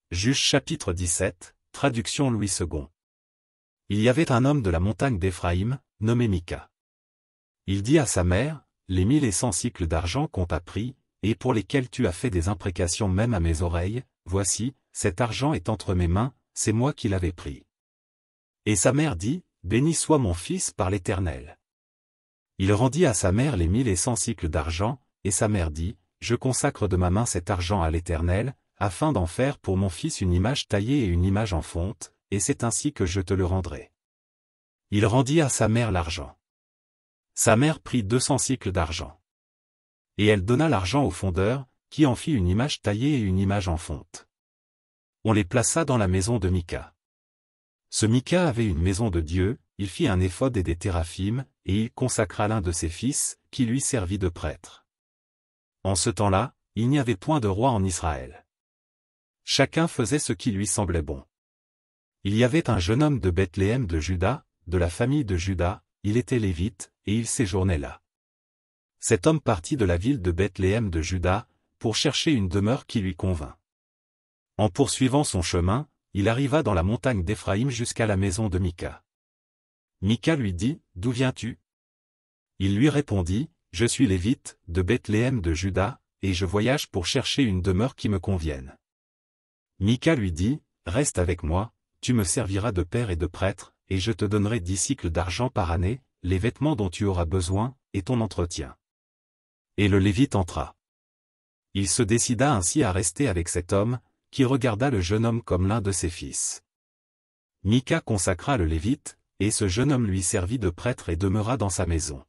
Juge chapitre 17, traduction Louis II. Il y avait un homme de la montagne d'Éphraïm, nommé Mika. Il dit à sa mère, les 1100 cycles d'argent qu'on t'a pris, et pour lesquels tu as fait des imprécations même à mes oreilles, voici, cet argent est entre mes mains, c'est moi qui l'avais pris. Et sa mère dit, béni soit mon fils par l'Éternel. Il rendit à sa mère les 1100 cycles d'argent, et sa mère dit, je consacre de ma main cet argent à l'Éternel, afin d'en faire pour mon fils une image taillée et une image en fonte, et c'est ainsi que je te le rendrai. Il rendit à sa mère l'argent. Sa mère prit 200 cycles d'argent. Et elle donna l'argent au fondeur, qui en fit une image taillée et une image en fonte. On les plaça dans la maison de Mika. Ce Mika avait une maison de Dieu, il fit un éphod et des théraphim, et il consacra l'un de ses fils, qui lui servit de prêtre. En ce temps-là, il n'y avait point de roi en Israël. Chacun faisait ce qui lui semblait bon. Il y avait un jeune homme de Bethléem de Juda, de la famille de Juda, il était lévite, et il séjournait là. Cet homme partit de la ville de Bethléem de Juda, pour chercher une demeure qui lui convint. En poursuivant son chemin, il arriva dans la montagne d'Éphraïm jusqu'à la maison de Mika. Mika lui dit, d'où viens-tu? Il lui répondit, je suis lévite, de Bethléem de Juda, et je voyage pour chercher une demeure qui me convienne. Mika lui dit, reste avec moi, tu me serviras de père et de prêtre, et je te donnerai 10 cycles d'argent par année, les vêtements dont tu auras besoin, et ton entretien. Et le Lévite entra. Il se décida ainsi à rester avec cet homme, qui regarda le jeune homme comme l'un de ses fils. Mika consacra le Lévite, et ce jeune homme lui servit de prêtre et demeura dans sa maison.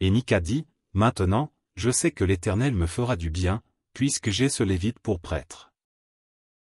Et Mika dit, maintenant, je sais que l'Éternel me fera du bien, puisque j'ai ce Lévite pour prêtre.